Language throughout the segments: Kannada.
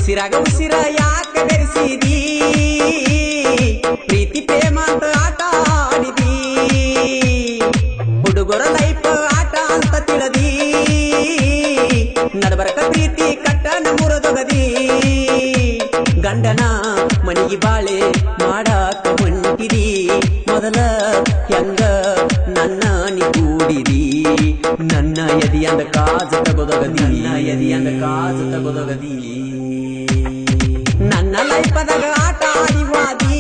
ಉಸಿರಾಗ ಉಸಿರ ಯಾಕ ಬೆರೆಸಿದಿ ಪ್ರೀತಿ ಪ್ರೇಮ ಅಂತ ಆಟ ಆಡಿದಿ ಹುಡುಗರ ಲೈಫ್ ಆಟ ಅಂತ ತಿಳಿದಿ ನಡಬರಕ ಪ್ರೀತಿ ಕಟ್ಟನ ಮುರದೊಗದಿ ಗಂಡನ ಮನಿಗೆ ಬಾಳೆ ಮಾಡಾಕ ಹೊಂಟಿದಿ ಮೊದಲ ಹೆಂಗ ನನ್ನ ನಿಗೂಡಿದಿ ನನ್ನ ಎದಿಯಂದ ಕಾಜ ತಗೊದಗದಿ ಎದಿಯಂದ ಕಾಜ ತಗೊದಗದಿ ನನ್ನ ಲೈಫದಾಗ ಆಟ ಆಡಿವಾದಿ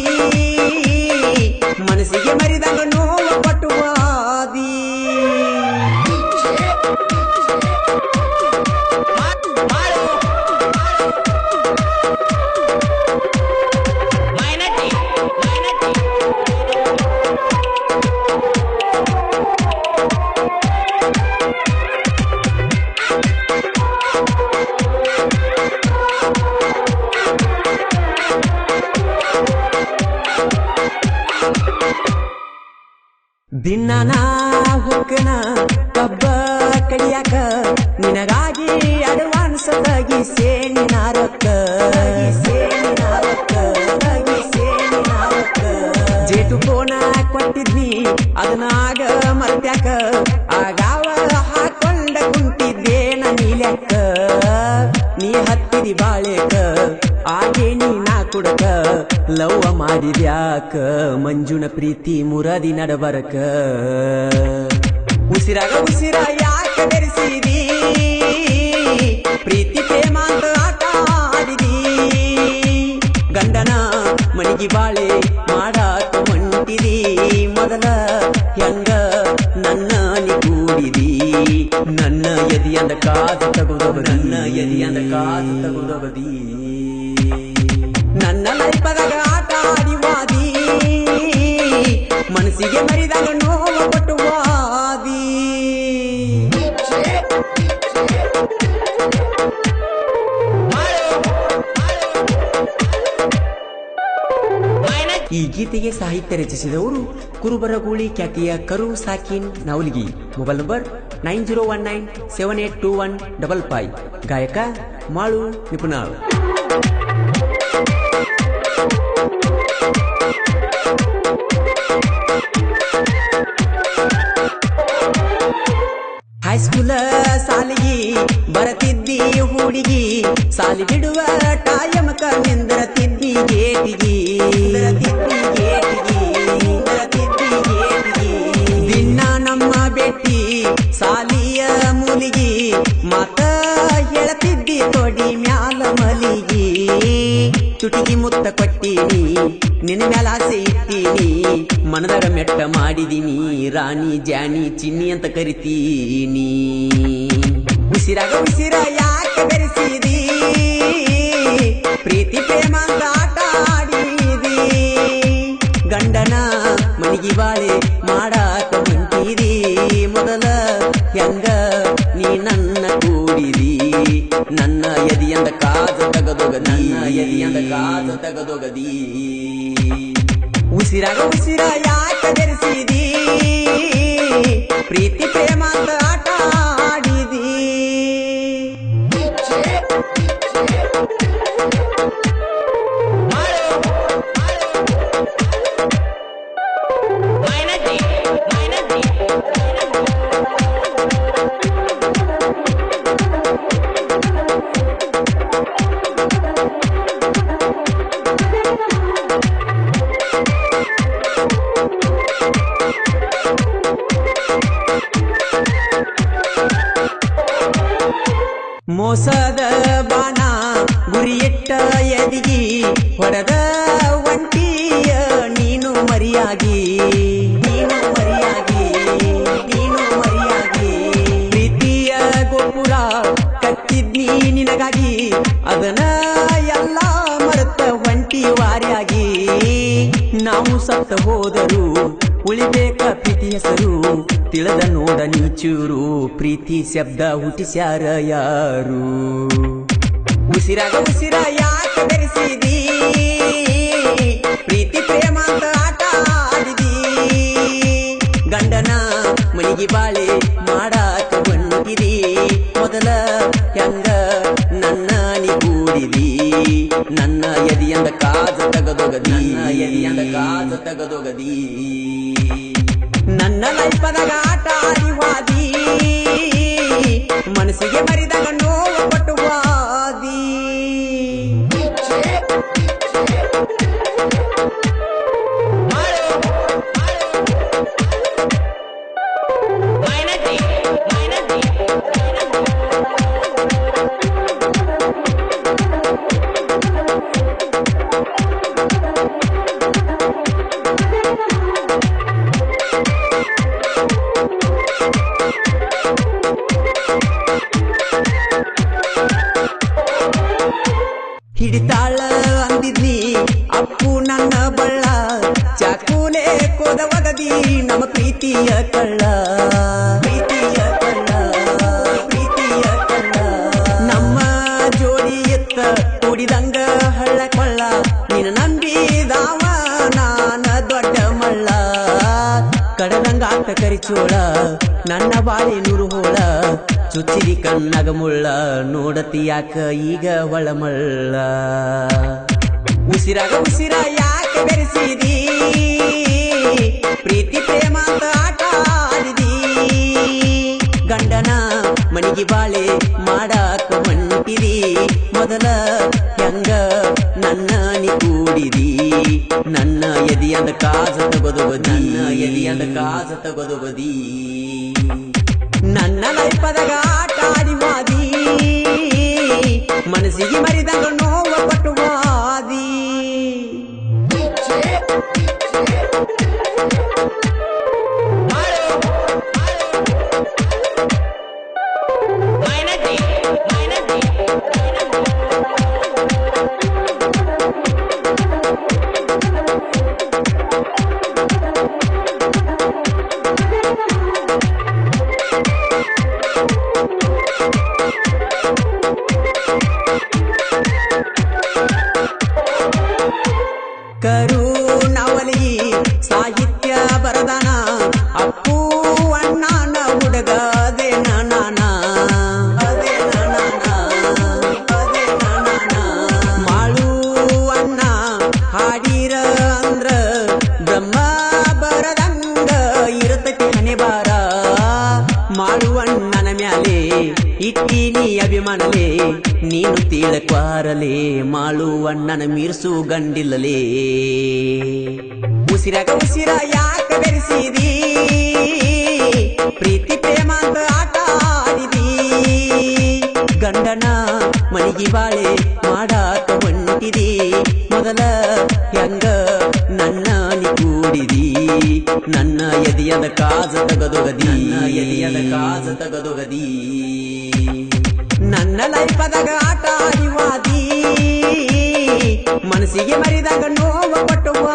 ಮನಸ್ಸಿಗೆ ಮರಿದಾಗ ನೋವು ಪಟ್ಟುವಾದಿ ದಿನ ಹೊಕ್ಕನ ಕಬ್ಬ ಕಡಿಯಾಕ ನಿನಗಾಗಿ ಅಡ್ವಾನ್ಸ್ ತಗಿ ಸೇನಿನ ರೊಕ್ಕ ಜೇಟು ಫೋನ ಕೊಟ್ಟಿದ್ನಿ ಅದನ್ನಾಗ ಮರ್ತ್ಯಾಕ ಆಗಾವ ಹಾಕೊಂಡ ಕುಂತಿದ್ದೇನ ನೀಲ್ಯಾಕ ನೀ ಹತ್ತಿದಿ ಬಾಳೆಕ ಆಗೆ ನೀ ನಾ ಕುಡಕ ಲವ್ವ ಮಾಡಿದ್ಯಾಕ ಮಂಜುನ ಪ್ರೀತಿ ಮುರದಿ ನಡಬರಕ ಉಸಿರಾಗ ಉಸಿರ ಯಾಕ ಬೆರೆಸಿದಿ ಪ್ರೀತಿ ಪ್ರೇಮ ಅಂತ ಆಟ ಆಡಿದಿ ಗಂಡನ ಮನಿಗೆ ಬಾಳೆ ಮಾಡಾಕ ಹೊಂಟಿದಿ ಮೊದಲ ಹೆಂಗ ನನ್ನ ನಿಗೂಡಿದಿ ನನ್ನ ಎದಿಯಂದ ಕಾಜ ತಗೊದೊಗದಿ ನನ್ನ ಎದಿಯಂದ ಕಾಜ ತಗೊದೊಗದಿ ನನ್ನ ಲೈಫದಾಗ ಆಟ ಆಡಿವಾದಿ ಮನಸ್ಸಿಗೆ ಮರಿದಾಗ ನೋವು ಕೊಟ್ಟುವಾದಿ ಈ ಗೀತೆಗೆ ಸಾಹಿತ್ಯ ರಚಿಸಿದವರು ಕುರುಬರಗೂಳಿ ಖ್ಯಾತಿಯ ಕರು ಸಾಕಿನ್ ನವಲ್ಗಿ. Mobile number 9019782155. ಗಾಯಕ ಮಾಳು ನಿಪುಣಾಳ್. ಹೈಸ್ಕೂಲ ಸಾಲಿಗಿ ಬರತಿದ್ದಿ ಹುಡುಗಿ ಸಾಲಿ ಬಿಡುವ ಟೈಮಕ ನಿಂದ್ರತಿದ್ದಿ ಗೇಟಿಗಿ ದಿನ ನಮ್ಮ ಬೆಟ್ಟಿ ಸಾಲಿಯ ಮೂಲಿಗಿ ಮಾತ ಹೇಳತಿದ್ದಿ ತೊಡಿ ಮ್ಯಾಲ ಮಲಿಗಿ ತುಟಿಗಿ ಮುತ್ತ ಕೊಟ್ಟಿನಿ ನಿನ್ನ ಮ್ಯಾಲ ಆಸೆ ಇಟ್ಟೀನಿ ಮನದಾಗ ಮೆಟ್ಟ ಮಾಡಿದೀನಿ ರಾಣಿ ಜಾನಿ ಚಿನ್ನಿ ಅಂತ ಕರಿತೀನಿ ಉಸಿರಾಗ ಉಸಿರ ಯಾಕ ಬೆರೆಸಿದಿ ಪ್ರೀತಿ ಪ್ರೇಮ ಅಂತ ಆಟ ಆಡಿದಿ ಗಂಡನ ಮನಿಗೆ ಬಾಳೆ ಮಾಡಾಕ ಹೊಂಟಿದಿ ಮೊದಲ ಹೆಂಗ ನೀ ನನ್ನ ಕೂಡಿದಿ ನನ್ನ ಎದಿಯಂದ ಕಾಜ ತಗದೊಗದಿ ನನ್ನ ಎದಿಯಂದ ಕಾಜ ತಗದೊಗದಿ ಉಸಿರಾಗ ಉಸಿರ ಯಾಕ ಬೆರೆಸಿದಿ ಪ್ರೀತಿ ಪ್ರೇಮ ಅಂತ ಆಟ ಆಡಿದಿ ಮೋಸದ ಬಾಣ ಗುರಿಯಿಟ್ಟ ಎದಿಗಿ ಹೊಡೆದ ಒಂಟಿಯ ನೀನು ಮರಿಯಾಗಿ ಪ್ರೀತಿಯ ಗೋಪುರ ಕಟ್ಟಿದ್ನಿ ನಿನಗಾಗಿ ಅದನ್ನ ಎಲ್ಲ ಮರೆತ ಒಂಟಿ ವಾರಿಯಾಗಿ ನಾವು ಸತ್ತ ಹೋದರು ಉಳಿಬೇಕ ಪ್ರೀತಿ ಹೆಸರು ತಿಳಿದ ನೋಡ ನೀಚೂರು ಪ್ರೀತಿ ಶಬ್ದ ಹುಟ್ಟಿಸ್ಯಾರ ಯಾರು ಉಸಿರಾಗ ಉಸಿರ ಯಾಕ ಬೆರೆಸಿದಿ ಪ್ರೀತಿ ಪ್ರೇಮ ಅಂತ ಆಟ ಆಡಿದಿ ಗಂಡನ ಮನಿಗೆ ಬಾಳೆ ಮಾಡಾಕ ಹೊಂಟಿದಿ ಮೊದಲ ಹೆಂಗ ನನ್ನ ನಿಗೂಡಿದಿ ಕಾಜ ತಗದೊಗದಿ ಎದಿಯಂದ ಕಾಜ ತಗದೊಗದಿ ನನ್ನ ಲೈಫದಾಗ ಆಟ ಆಡಿವಾದಿ ಮನಸ್ಸಿಗೆ ಮರಿದಾಗ ನೋವು ಪಟ್ಟುವಾದಿ ಹಿಡಿತಾಳ ಅಂದಿದ್ನಿ ಅಪ್ಪು ನನ್ನ ಬಳ್ಳ ಚಾಕೂಲೆ ಕೋದವಗದಿ ನಮ್ಮ ಪ್ರೀತಿಯ ಕಳ್ಳ ಪ್ರೀತಿಯ ಕಳ್ಳ ಪ್ರೀತಿಯ ಕಳ್ಳ ನಮ್ಮ ಜೋಡಿ ಎತ್ತ ಕೂಡಿದಂಗ ಹಳ್ಳ ಕೊಳ್ಳ ನಿನ್ನ ನಂಬಿದಾವ ನಾನ ದೊಡ್ಡ ಮಳ್ಳ ಕಡದಂಗ ಆತ ಕರಿಚೋಳ ನನ್ನ ಬಾಳೆ ನೂರು ಹೋಳ ಚುಚ್ಚಿದಿ ಕಣ್ಣಗ ಮುಳ್ಳ ನೋಡತಿ ಯಾಕ ಈಗ ಒಳಮಳ್ಳ ಉಸಿರಾಗ ಉಸಿರ ಯಾಕೆ ಬೆರೆಸಿದಿ ಪ್ರೀತಿ ಪ್ರೇಮ ಅಂತ ಆಟ ಆಡಿದಿ ಗಂಡನ ಮನಿಗೆ ಬಾಳೆ ಮಾಡಾಕ ಹೊಂಟಿದಿ ಮೊದಲ ಹೆಂಗ ನನ್ನ ನೀ ಕೂಡಿದಿ ನನ್ನ ಎದಿಯಂದ ಕಾಜ ತಗೊದೊಗದಿ ನನ್ನ ಎದಿಯಂದ ಕಾಜ ತಗೊದೊಗದಿ ನನ್ನ ಲೈಫದಾಗ ಆಟ ಆಡಿವಾದಿ ಮನಸ್ಸಿಗೆ ಮರಿದಾಗ ನೋವ ಪಟ್ಟುವಾದಿ ಕರು ನವಲಿ ಸಾಹಿತ್ಯ ಬರದಾನ ಅಪ್ಪು ಅಣ್ಣನ ಹುಡುಗ ಅದೇನ ನಾನ ಅದೇನ ನಾನ ಅದೇನ ನಾನ ಮಾಳು ಅಣ್ಣ ಹಾಡಿರ ಅಂದ್ರ ಬ್ರಹ್ಮ ಬರದಂಗ ಇರತೈತಿ ಹಣೆ ಬಾರ ಮಾಳು ಅಣ್ಣನ ಮ್ಯಾಲೆ ಇಟ್ಟೀನಿ ಅಭಿಮಾನಲೇ ನೀನು ತಿಳಕ್ವಾರಲೇ ಮಾಳು ಅಣ್ಣನ ಮೀರ್ಸು ಗಂಡಿಲ್ಲಲೇ ಉಸಿರಾಗ ಉಸಿರ ಯಾಕೆ ಬೆರೆಸಿದಿ ಪ್ರೀತಿ ಪ್ರೇಮ ಅಂತ ಆಟ ಆಡಿದಿ ಗಂಡನ ಮನಿಗೆ ಬಾಳೆ ಮಾಡಾಕ ಹೊಂಟಿದಿ ಮೊದಲ ಹೆಂಗ ನನ್ನ ನೀ ಕೂಡಿದಿ ನನ್ನ ಎದಿಯದ ಕಾಜ ತಗದೊಗದಿ ನನ್ನ ಎದಿಯದ ಕಾಜ ತಗದೊಗದಿ ನನ್ನ ಲೈಫದಾಗ ಆಟ ಆಡಿವಾದಿ ಮನಸ್ಸಿಗೆ ಮರಿದಾಗ ನೋವ ಪಟ್ಟುವ